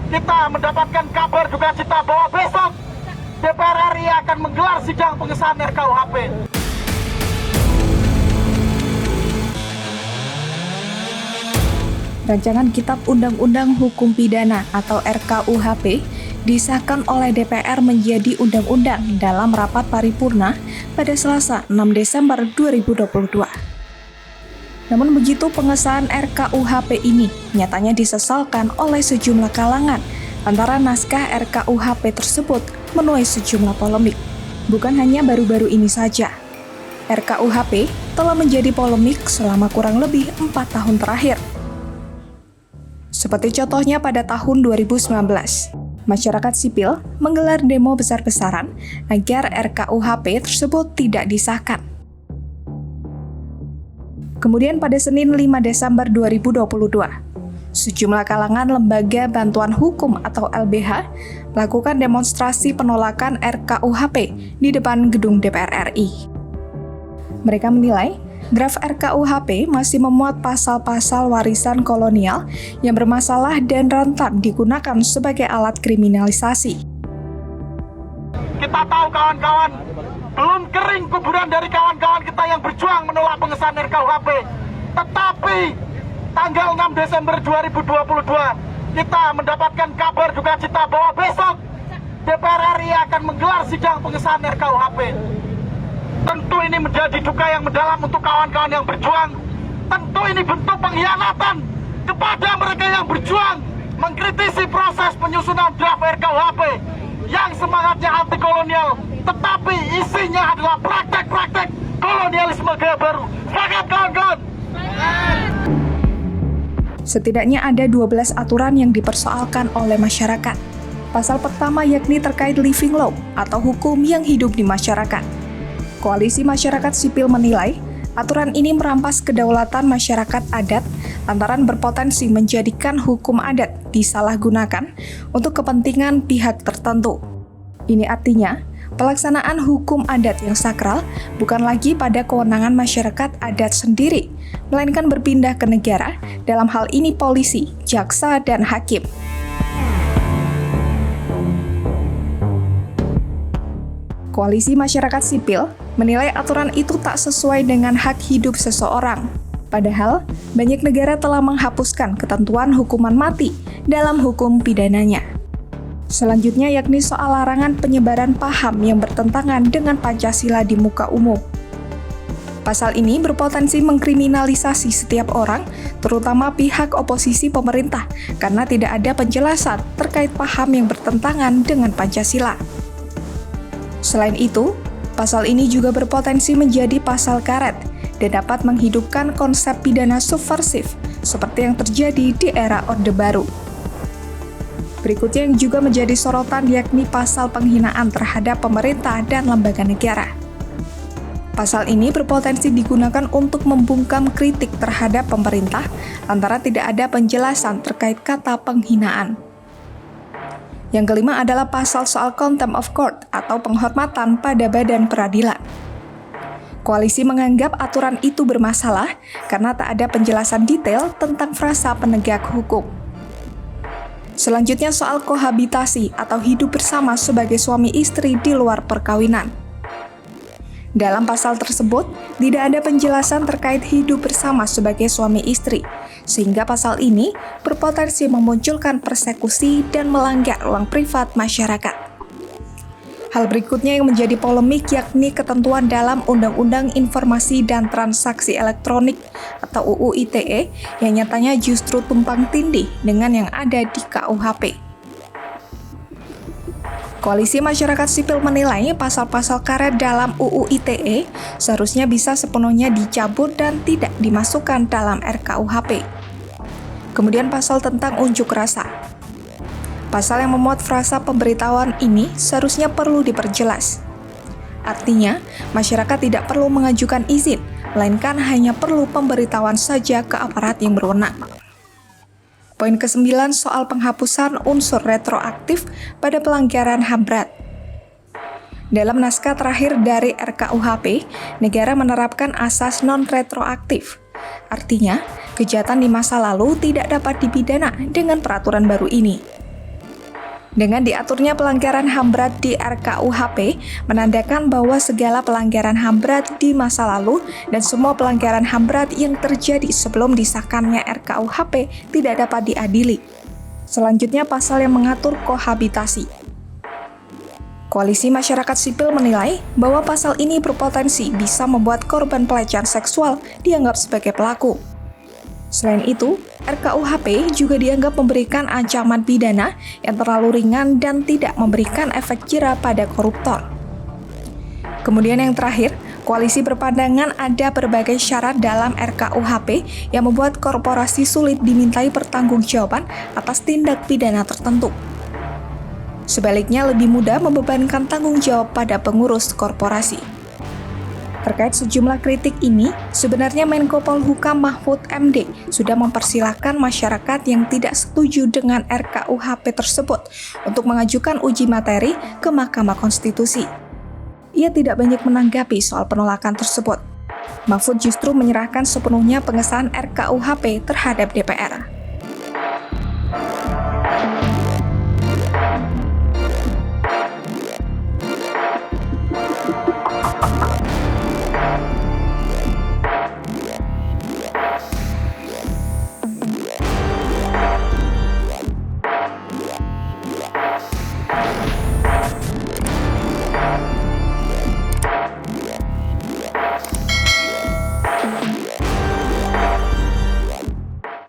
kita mendapatkan kabar duka cita bahwa besok DPR RI akan menggelar sidang pengesahan RKUHP. Rancangan Kitab Undang-Undang Hukum Pidana atau RKUHP disahkan oleh DPR menjadi undang-undang dalam rapat paripurna pada Selasa 6 Desember 2022. Namun begitu pengesahan RKUHP ini nyatanya disesalkan oleh sejumlah kalangan antara naskah RKUHP tersebut menuai sejumlah polemik. Bukan hanya baru-baru ini saja. RKUHP telah menjadi polemik selama kurang lebih 4 tahun terakhir. Seperti contohnya pada tahun 2019, masyarakat sipil menggelar demo besar-besaran agar RKUHP tersebut tidak disahkan. Kemudian pada Senin 5 Desember 2022, sejumlah kalangan lembaga bantuan hukum atau LBH melakukan demonstrasi penolakan RKUHP di depan gedung DPR RI. Mereka menilai draft RKUHP masih memuat pasal-pasal warisan kolonial yang bermasalah dan rentan digunakan sebagai alat kriminalisasi. Kita tahu kawan-kawan, belum kering kuburan dari kawan-kawan kita yang berjuang menolak pengesahan RKUHP. Tetapi tanggal 6 Desember 2022 kita mendapatkan kabar duka cita bahwa besok DPR RI akan menggelar sidang pengesahan RKUHP. Tentu ini menjadi duka yang mendalam untuk kawan-kawan yang berjuang. Tentu ini bentuk pengkhianatan kepada mereka yang berjuang mengkritisi proses penyusunan draft RKUHP yang semangatnya anti kolonial, tetapi isinya adalah praktek-praktek kolonialisme gaya baru. Semangat kawan-kawan! Setidaknya ada 12 aturan yang dipersoalkan oleh masyarakat. Pasal pertama yakni terkait living law atau hukum yang hidup di masyarakat. Koalisi Masyarakat Sipil menilai aturan ini merampas kedaulatan masyarakat adat lantaran berpotensi menjadikan hukum adat disalahgunakan untuk kepentingan pihak tertentu. Ini artinya, pelaksanaan hukum adat yang sakral bukan lagi pada kewenangan masyarakat adat sendiri, melainkan berpindah ke negara, dalam hal ini polisi, jaksa, dan hakim. Koalisi Masyarakat Sipil menilai aturan itu tak sesuai dengan hak hidup seseorang. Padahal, banyak negara telah menghapuskan ketentuan hukuman mati dalam hukum pidananya. Selanjutnya yakni soal larangan penyebaran paham yang bertentangan dengan Pancasila di muka umum. Pasal ini berpotensi mengkriminalisasi setiap orang, terutama pihak oposisi pemerintah, karena tidak ada penjelasan terkait paham yang bertentangan dengan Pancasila. Selain itu, pasal ini juga berpotensi menjadi pasal karet dan dapat menghidupkan konsep pidana subversif seperti yang terjadi di era Orde Baru. Berikutnya yang juga menjadi sorotan yakni pasal penghinaan terhadap pemerintah dan lembaga negara. Pasal ini berpotensi digunakan untuk membungkam kritik terhadap pemerintah lantaran tidak ada penjelasan terkait kata penghinaan. Yang kelima adalah pasal soal contempt of court atau penghormatan pada badan peradilan. Koalisi menganggap aturan itu bermasalah karena tak ada penjelasan detail tentang frasa penegak hukum. Selanjutnya soal kohabitasi atau hidup bersama sebagai suami istri di luar perkawinan. Dalam pasal tersebut, tidak ada penjelasan terkait hidup bersama sebagai suami istri, sehingga pasal ini berpotensi memunculkan persekusi dan melanggar ruang privat masyarakat. Hal berikutnya yang menjadi polemik yakni ketentuan dalam Undang-Undang Informasi dan Transaksi Elektronik atau UU ITE yang nyatanya justru tumpang tindih dengan yang ada di KUHP. Koalisi Masyarakat Sipil menilai pasal-pasal karet dalam UU ITE seharusnya bisa sepenuhnya dicabut dan tidak dimasukkan dalam RKUHP. Kemudian pasal tentang unjuk rasa. Pasal yang memuat frasa pemberitahuan ini seharusnya perlu diperjelas. Artinya, masyarakat tidak perlu mengajukan izin, melainkan hanya perlu pemberitahuan saja ke aparat yang berwenang. Poin ke-9 soal penghapusan unsur retroaktif pada pelanggaran HAM berat. Dalam naskah terakhir dari RKUHP, negara menerapkan asas non-retroaktif. Artinya, kejahatan di masa lalu tidak dapat dipidana dengan peraturan baru ini. Dengan diaturnya pelanggaran HAM berat di RKUHP, menandakan bahwa segala pelanggaran HAM berat di masa lalu dan semua pelanggaran HAM berat yang terjadi sebelum disahkannya RKUHP tidak dapat diadili. Selanjutnya, pasal yang mengatur kohabitasi. Koalisi Masyarakat Sipil menilai bahwa pasal ini berpotensi bisa membuat korban pelecehan seksual dianggap sebagai pelaku. Selain itu, RKUHP juga dianggap memberikan ancaman pidana yang terlalu ringan dan tidak memberikan efek jera pada koruptor. Kemudian yang terakhir, koalisi berpandangan ada berbagai syarat dalam RKUHP yang membuat korporasi sulit dimintai pertanggungjawaban atas tindak pidana tertentu. Sebaliknya, lebih mudah membebankan tanggung jawab pada pengurus korporasi. Terkait sejumlah kritik ini, sebenarnya Menko Polhukam Mahfud MD sudah mempersilahkan masyarakat yang tidak setuju dengan RKUHP tersebut untuk mengajukan uji materi ke Mahkamah Konstitusi. Ia tidak banyak menanggapi soal penolakan tersebut. Mahfud justru menyerahkan sepenuhnya pengesahan RKUHP terhadap DPR.